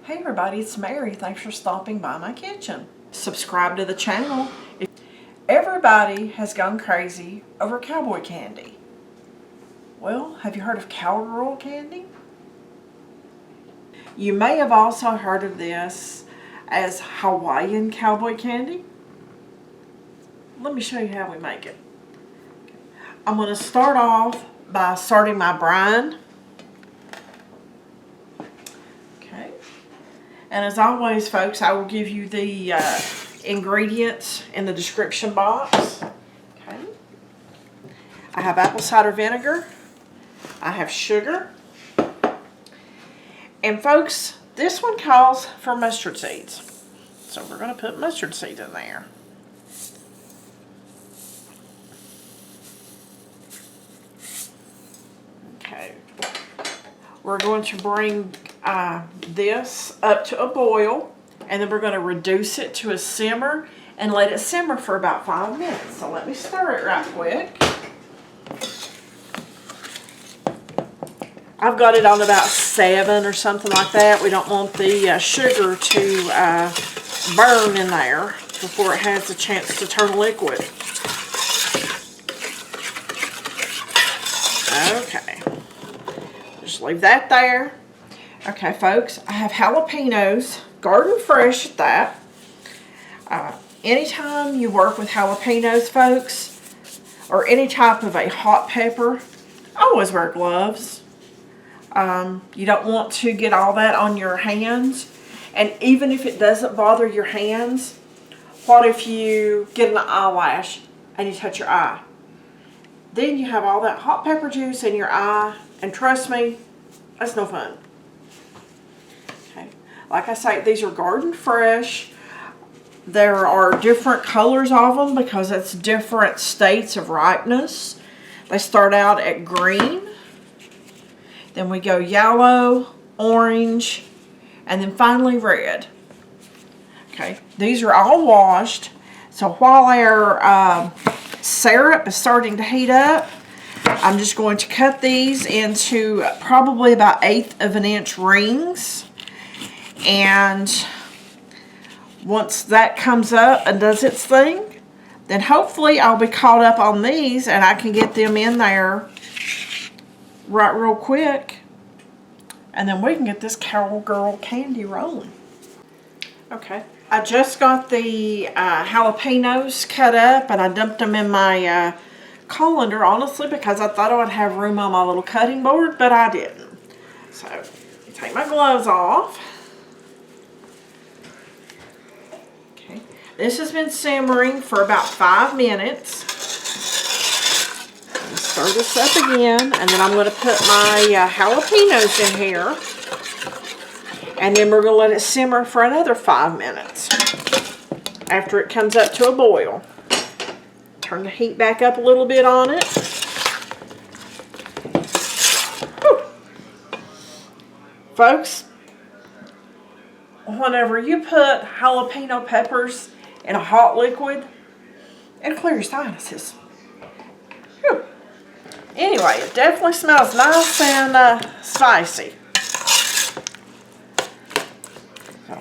Hey everybody, it's Mary. Thanks for stopping by my kitchen. Subscribe to the channel. Everybody has gone crazy over Cowboy candy. Well, have you heard of Cowgirl candy? You may have also heard of this as Hawaiian Cowboy candy. Let me show you how we make it. I'm going to start off by starting my brine. Okay. And as always, folks, I will give you the ingredients in the description box. Okay. I have apple cider vinegar. I have sugar. And folks, this one calls for mustard seeds. So we're going to put mustard seeds in there. Okay. We're going to bring this up to a boil, and then we're going to reduce it to a simmer and let it simmer for about 5 minutes. So let me stir it right quick. I've got it on about 7 or something like that. We don't want the sugar to burn in there before it has a chance to turn liquid. Okay. Just leave that there. Okay, folks, I have jalapenos, garden fresh at that. Anytime you work with jalapenos, folks, or any type of a hot pepper, always wear gloves. You don't want to get all that on your hands. And even if it doesn't bother your hands, what if you get an eyelash and you touch your eye? Then you have all that hot pepper juice in your eye, and trust me, that's no fun. Okay. Like I say, these are garden fresh. There are different colors of them because it's different states of ripeness. They start out at green. Then we go yellow, orange, and then finally red. Okay, these are all washed. So while our syrup is starting to heat up, I'm just going to cut these into probably about 1/8 of an inch rings. And once that comes up and does its thing, then hopefully I'll be caught up on these and I can get them in there right real quick, and then we can get this Cowgirl candy rolling. Okay, I just got the jalapenos cut up and I dumped them in my colander, honestly, because I thought I would have room on my little cutting board, but I didn't. So, take my gloves off. Okay, this has been simmering for about 5 minutes. Stir this up again, and then I'm going to put my jalapenos in here, and then we're going to let it simmer for another 5 minutes after it comes up to a boil. Turn the heat back up a little bit on it. Whew. Folks, whenever you put jalapeno peppers in a hot liquid, it'll clear your sinuses. Whew. Anyway, it definitely smells nice and spicy. So,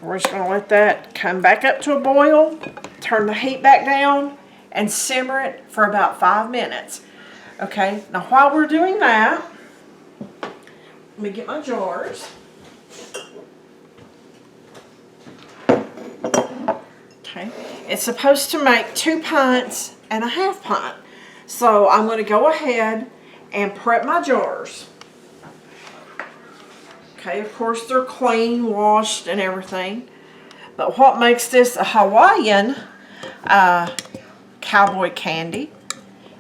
we're just going to let that come back up to a boil, turn the heat back down, and simmer it for about 5 minutes. Okay, now while we're doing that, let me get my jars. Okay, it's supposed to make 2 pints and a half pint. So I'm going to go ahead and prep my jars. Okay, of course they're clean, washed, and everything. But what makes this a Hawaiian Cowboy candy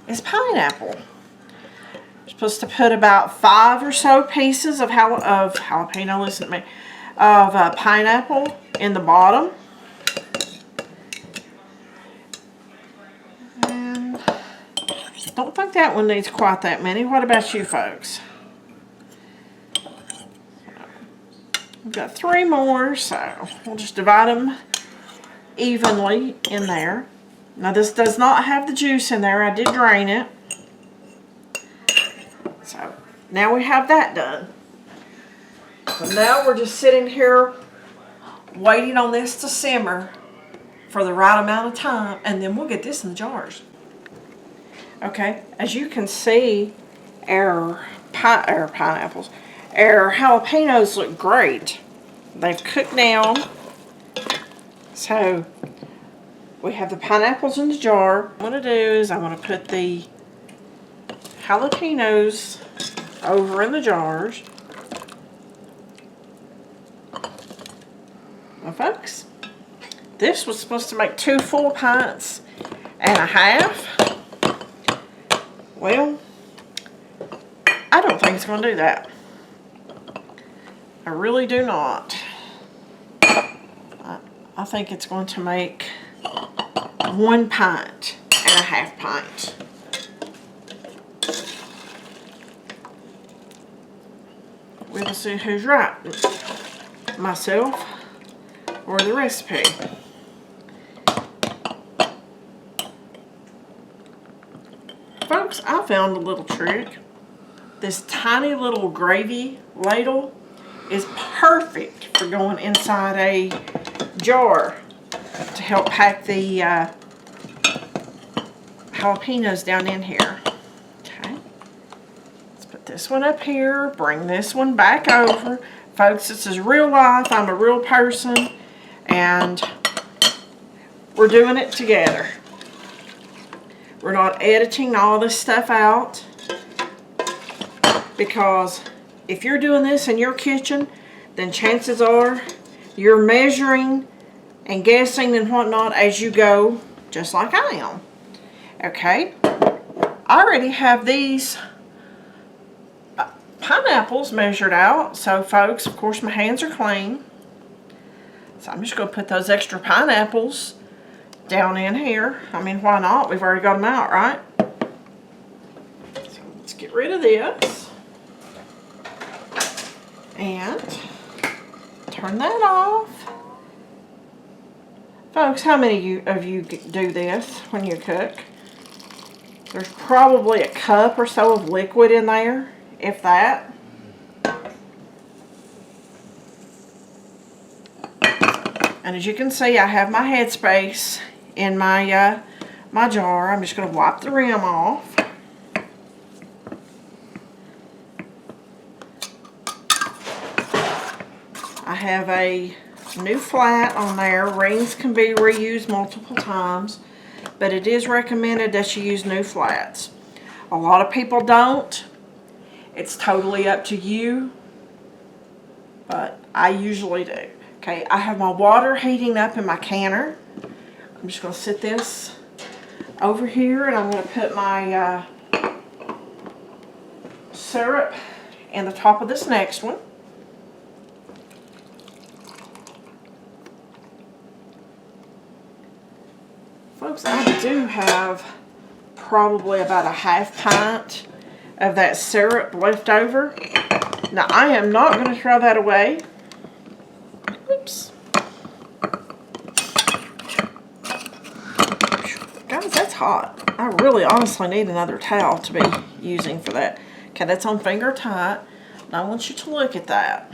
is pineapple. You're supposed to put about 5 or so pieces of jalapeno, listen to me, of pineapple in the bottom. Don't think that one needs quite that many. What about you folks? We've got 3 more, so we'll just divide them evenly in there. Now this does not have the juice in there. I did drain it. So now we have that done. So now we're just sitting here waiting on this to simmer for the right amount of time, and then we'll get this in the jars. Okay, as you can see, our pineapples, our jalapenos look great. They've cooked down. So we have the pineapples in the jar. What I'm going to do is I'm going to put the jalapenos over in the jars. Well, folks, this was supposed to make 2 full pints and a half. Well, I don't think it's going to do that. I really do not. I think it's going to make 1 pint and a half pint. We'll see who's right, myself or the recipe. Folks, I found a little trick. This tiny little gravy ladle is perfect for going inside a jar to help pack the jalapenos down in here. Okay, let's put this one up here, bring this one back over. Folks, this is real life. I'm a real person, and we're doing it together. We're not editing all this stuff out, because if you're doing this in your kitchen, then chances are you're measuring and guessing and whatnot as you go, just like I am. Okay, I already have these pineapples measured out. So folks, of course my hands are clean. So I'm just going to put those extra pineapples down in here. I mean, why not? We've already got them out, right? So let's get rid of this. And turn that off. Folks, how many of you do this when you cook? There's probably a cup or so of liquid in there, if that. And as you can see, I have my headspace in my my jar. I'm just going to wipe the rim off. I have a new flat on there. Rings can be reused multiple times, but it is recommended that you use new flats. A lot of people don't. It's totally up to you, but I usually do. Okay, I have my water heating up in my canner. I'm just going to sit this over here, and I'm going to put my syrup in the top of this next one. Folks, I do have probably about a half pint of that syrup left over. Now, I am not going to throw that away. Oops. Guys, that's hot. I really honestly need another towel to be using for that. Okay, that's on finger tight. And I want you to look at that.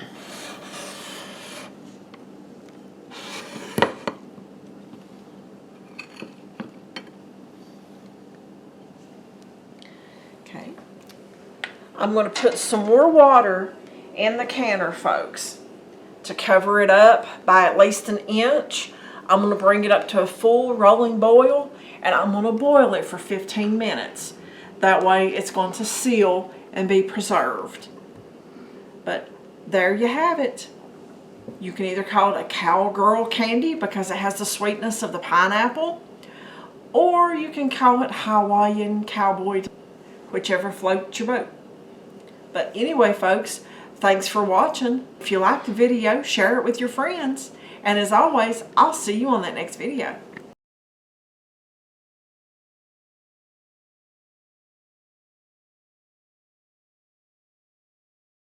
Okay. I'm going to put some more water in the canner, folks, to cover it up by at least an inch. I'm going to bring it up to a full rolling boil, and I'm going to boil it for 15 minutes. That way it's going to seal and be preserved. But there you have it. You can either call it a Cowgirl candy because it has the sweetness of the pineapple, or you can call it Hawaiian Cowboy, whichever floats your boat. But anyway, folks, thanks for watching. If you liked the video, share it with your friends. And as always, I'll see you on that next video.